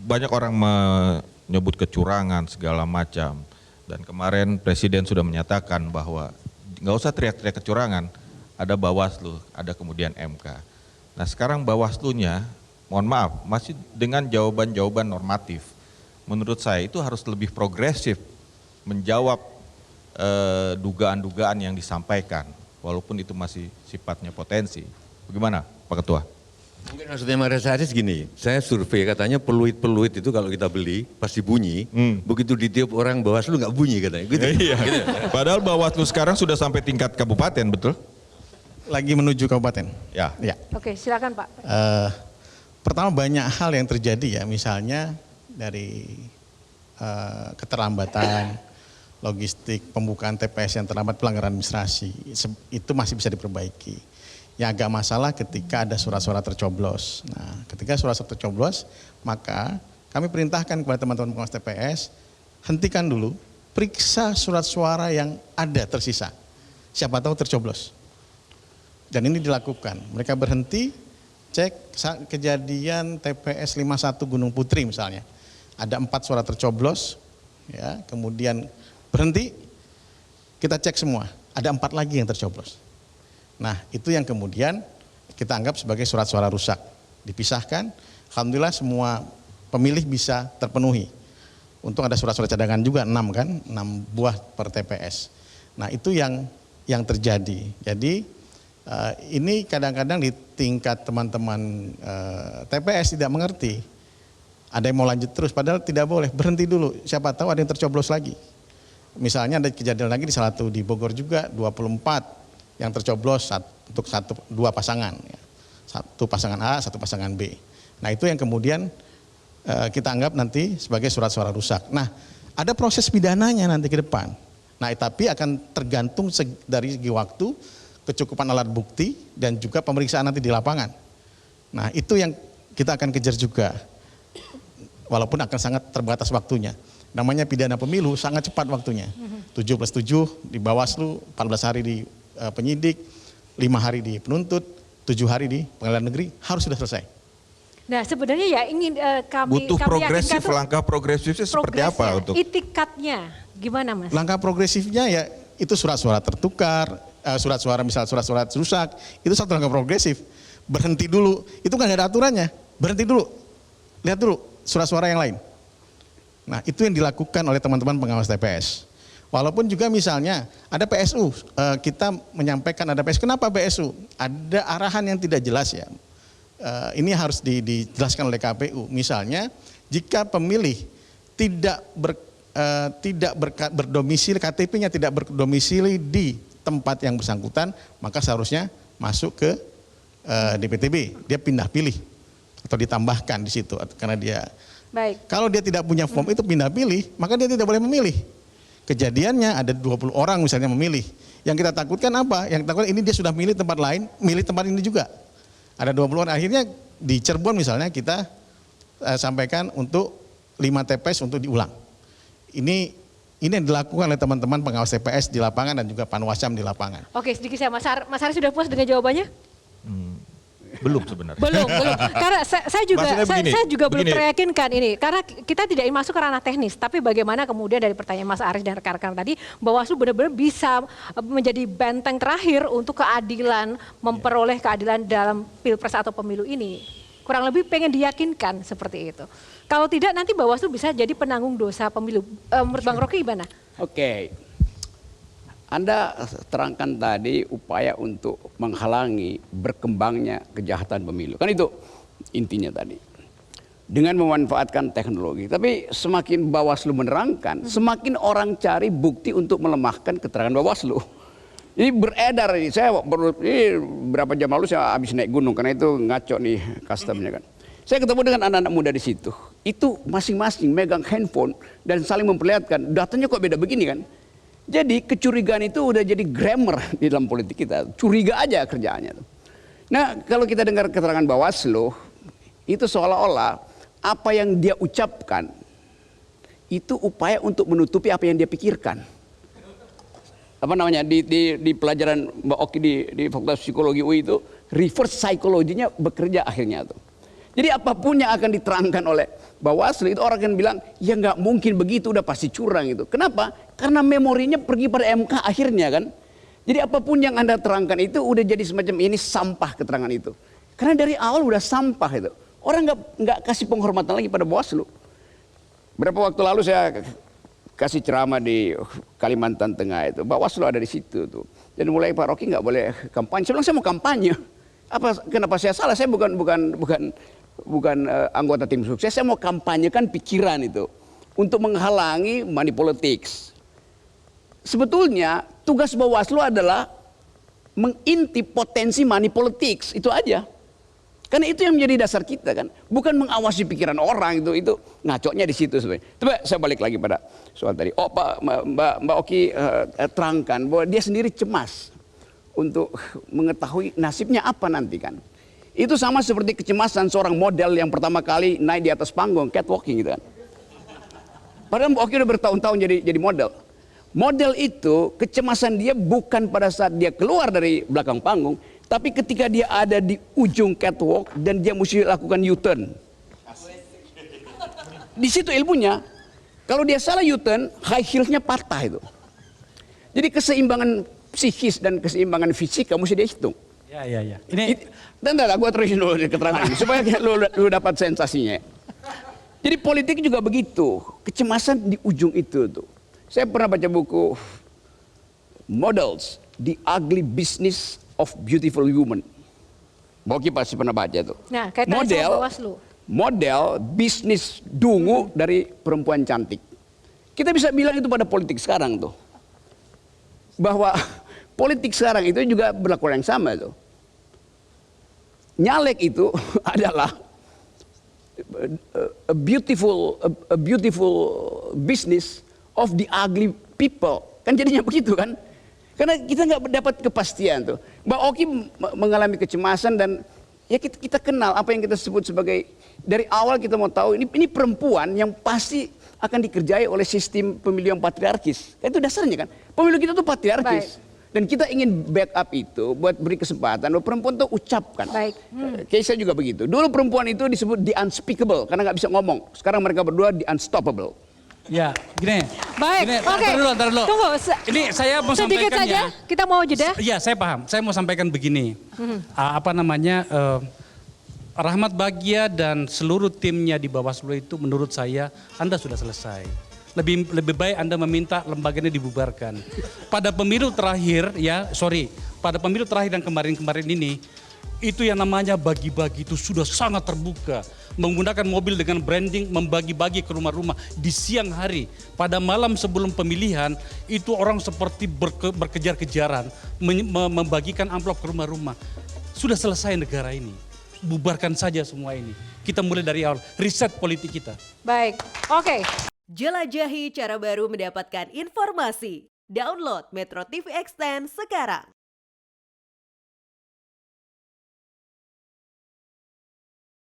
banyak orang menyebut kecurangan segala macam. Dan kemarin Presiden sudah menyatakan bahwa nggak usah teriak-teriak kecurangan, ada Bawaslu, ada kemudian MK. Nah sekarang Bawaslunya, mohon maaf, masih dengan jawaban-jawaban normatif. Menurut saya itu harus lebih progresif menjawab dugaan-dugaan yang disampaikan, walaupun itu masih sifatnya potensi. Bagaimana Pak Ketua? Mungkin maksudnya Mas Haris gini, saya survei katanya peluit-peluit itu kalau kita beli pasti bunyi, begitu ditiup orang Bawaslu nggak bunyi katanya. Gitu. Iya. Gitu. Padahal Bawaslu sekarang sudah sampai tingkat kabupaten, betul? Lagi menuju kabupaten. Ya. Oke, silakan Pak. Pertama banyak hal yang terjadi ya, misalnya dari keterlambatan, logistik, pembukaan TPS yang terlambat, pelanggaran administrasi, itu masih bisa diperbaiki. Yang agak masalah ketika ada surat-surat tercoblos. Nah, ketika surat-surat tercoblos, maka kami perintahkan kepada teman-teman pengawas TPS, hentikan dulu, periksa surat suara yang ada tersisa. Siapa tahu tercoblos. Dan ini dilakukan. Mereka berhenti, cek kejadian TPS 51 Gunung Putri misalnya. Ada 4 suara tercoblos, ya, kemudian berhenti, kita cek semua. Ada 4 lagi yang tercoblos. Nah itu yang kemudian kita anggap sebagai surat suara rusak. Dipisahkan, alhamdulillah semua pemilih bisa terpenuhi. Untung ada surat-surat cadangan juga 6 kan, 6 buah per TPS. Nah itu yang terjadi. Jadi ini kadang-kadang di tingkat teman-teman TPS tidak mengerti. Ada yang mau lanjut terus, padahal tidak boleh, berhenti dulu. Siapa tahu ada yang tercoblos lagi. Misalnya ada kejadian lagi di salah satu di Bogor juga, 24 yang tercoblos untuk 2 pasangan, ya. 1 pasangan A, 1 pasangan B. Nah itu yang kemudian kita anggap nanti sebagai surat suara rusak. Nah ada proses pidananya nanti ke depan. Nah tapi akan tergantung dari segi waktu, kecukupan alat bukti, dan juga pemeriksaan nanti di lapangan. Nah itu yang kita akan kejar juga, walaupun akan sangat terbatas waktunya. Namanya pidana pemilu sangat cepat waktunya, 7+7 di Bawaslu, 14 hari di penyidik, 5 hari di penuntut, 7 hari di pengadilan negeri, harus sudah selesai. Nah sebenarnya ya ingin butuh progresif, langkah progresifnya seperti apa untuk itikatnya gimana Mas? Langkah progresifnya ya itu surat-suara tertukar, surat-suara misal surat-surat rusak, itu satu langkah progresif. Berhenti dulu, itu kan nggak ada aturannya, berhenti dulu, lihat dulu surat-suara yang lain. Nah itu yang dilakukan oleh teman-teman pengawas TPS. Walaupun juga misalnya ada PSU, kita menyampaikan ada PSU. Kenapa PSU? Ada arahan yang tidak jelas ya. Ini harus dijelaskan oleh KPU. Misalnya jika pemilih tidak berdomisili, KTP-nya tidak berdomisili di tempat yang bersangkutan, maka seharusnya masuk ke DPTB. Dia pindah pilih atau ditambahkan di situ karena dia. Baik. Kalau dia tidak punya form itu pindah pilih, maka dia tidak boleh memilih. Kejadiannya ada 20 orang misalnya memilih. Yang kita takutkan apa? Yang takut ini dia sudah milih tempat lain, milih tempat ini juga. Ada 20 orang. Akhirnya di Cirebon misalnya kita sampaikan untuk 5 TPS untuk diulang. Ini yang dilakukan oleh teman-teman pengawas TPS di lapangan dan juga Panwascam di lapangan. Oke, sedikit saya Mas Haris sudah puas dengan jawabannya? Belum sebenarnya. Belum. Karena saya juga belum teryakinkan ini. Karena kita tidak masuk ke ranah teknis, tapi bagaimana kemudian dari pertanyaan Mas Haris dan rekan-rekan tadi, Bawaslu benar-benar bisa menjadi benteng terakhir untuk keadilan, memperoleh keadilan dalam Pilpres atau pemilu ini. Kurang lebih pengen diyakinkan seperti itu. Kalau tidak nanti Bawaslu bisa jadi penanggung dosa pemilu. Menurut Bang Rocky gimana? Oke. Anda terangkan tadi upaya untuk menghalangi berkembangnya kejahatan pemilu. Kan itu intinya tadi. Dengan memanfaatkan teknologi. Tapi semakin Bawaslu menerangkan, semakin orang cari bukti untuk melemahkan keterangan Bawaslu. Ini beredar ini. Ini berapa jam lalu saya habis naik gunung karena itu ngaco nih customnya kan. Saya ketemu dengan anak-anak muda di situ. Itu masing-masing megang handphone dan saling memperlihatkan datanya kok beda begini kan. Jadi kecurigaan itu udah jadi grammar di dalam politik kita. Curiga aja kerjaannya. Nah kalau kita dengar keterangan Bawaslu, itu seolah-olah apa yang dia ucapkan, itu upaya untuk menutupi apa yang dia pikirkan. Apa namanya, di pelajaran Mbak Oki di Fakultas Psikologi UI itu, reverse psychology-nya bekerja akhirnya tuh. Jadi apapun yang akan diterangkan oleh Bawaslu itu orang akan bilang ya nggak mungkin begitu, udah pasti curang itu. Kenapa? Karena memorinya pergi pada MK akhirnya kan. Jadi apapun yang Anda terangkan itu udah jadi semacam ini sampah keterangan itu. Karena dari awal udah sampah itu. Orang nggak kasih penghormatan lagi pada Bawaslu. Berapa waktu lalu saya kasih ceramah di Kalimantan Tengah itu, Bawaslu ada di situ tuh. Dan mulai Pak Rocky nggak boleh kampanye. Saya bilang saya mau kampanye. Kenapa saya salah? Saya bukan anggota tim sukses. Saya mau kampanyekan pikiran itu untuk menghalangi money politics. Sebetulnya tugas Bawaslu adalah mengintip potensi money politics, itu aja. Karena itu yang menjadi dasar kita kan, bukan mengawasi pikiran orang itu ngaconya di situ sebenarnya. Coba saya balik lagi pada soal tadi. Oh Pak Mbak Oki terangkan bahwa dia sendiri cemas untuk mengetahui nasibnya apa nanti kan. Itu sama seperti kecemasan seorang model yang pertama kali naik di atas panggung, catwalking gitu kan. Padahal Mbak Oki udah bertahun-tahun jadi model. Model itu kecemasan dia bukan pada saat dia keluar dari belakang panggung, tapi ketika dia ada di ujung catwalk dan dia mesti lakukan U-turn. Di situ ilmunya. Kalau dia salah U-turn, high heels-nya patah itu. Jadi keseimbangan psikis dan keseimbangan fisik kamu mesti dihitung. Ya. Tanda gue terusin dulu keterangan ini supaya lu dapat sensasinya. Jadi politik juga begitu, kecemasan di ujung itu tuh. Saya pernah baca buku Models, The Ugly Business of Beautiful Women. Boki pasti pernah baca tuh. Nah, kaitannya sama Bawaslu. Model bisnis dungu dari perempuan cantik. Kita bisa bilang itu pada politik sekarang tuh. Bahwa politik sekarang itu juga berlaku yang sama tuh. Nyalek itu adalah a beautiful business of the ugly people. Kan jadinya begitu kan? Karena kita nggak dapat kepastian tuh. Mbak Oki mengalami kecemasan dan ya kita kenal apa yang kita sebut sebagai dari awal kita mau tahu ini perempuan yang pasti akan dikerjai oleh sistem pemilu yang patriarkis. Itu dasarnya kan. Pemilu kita tuh patriarkis. Baik. Dan kita ingin backup itu buat beri kesempatan bahwa perempuan tuh ucapkan. Baik. Keisha juga begitu. Dulu perempuan itu disebut the unspeakable karena nggak bisa ngomong. Sekarang mereka berdua the unstoppable. Ya, gini. Baik, oke. Tar dulu. Tunggu. Ini saya mau sedikit sampaikan saja, kita mau jeda. Iya, saya paham. Saya mau sampaikan begini. Rahmat Bagja dan seluruh timnya di Bawaslu itu menurut saya Anda sudah selesai. Lebih baik Anda meminta lembaganya dibubarkan. Pada pemilu terakhir pada pemilu terakhir dan kemarin-kemarin ini, itu yang namanya bagi-bagi itu sudah sangat terbuka. Menggunakan mobil dengan branding, membagi-bagi ke rumah-rumah di siang hari. Pada malam sebelum pemilihan, itu orang seperti berkejar-kejaran, membagikan amplop ke rumah-rumah. Sudah selesai negara ini. Bubarkan saja semua ini. Kita mulai dari awal, riset politik kita. Baik, oke. Jelajahi cara baru mendapatkan informasi. Download Metro TV Extend sekarang.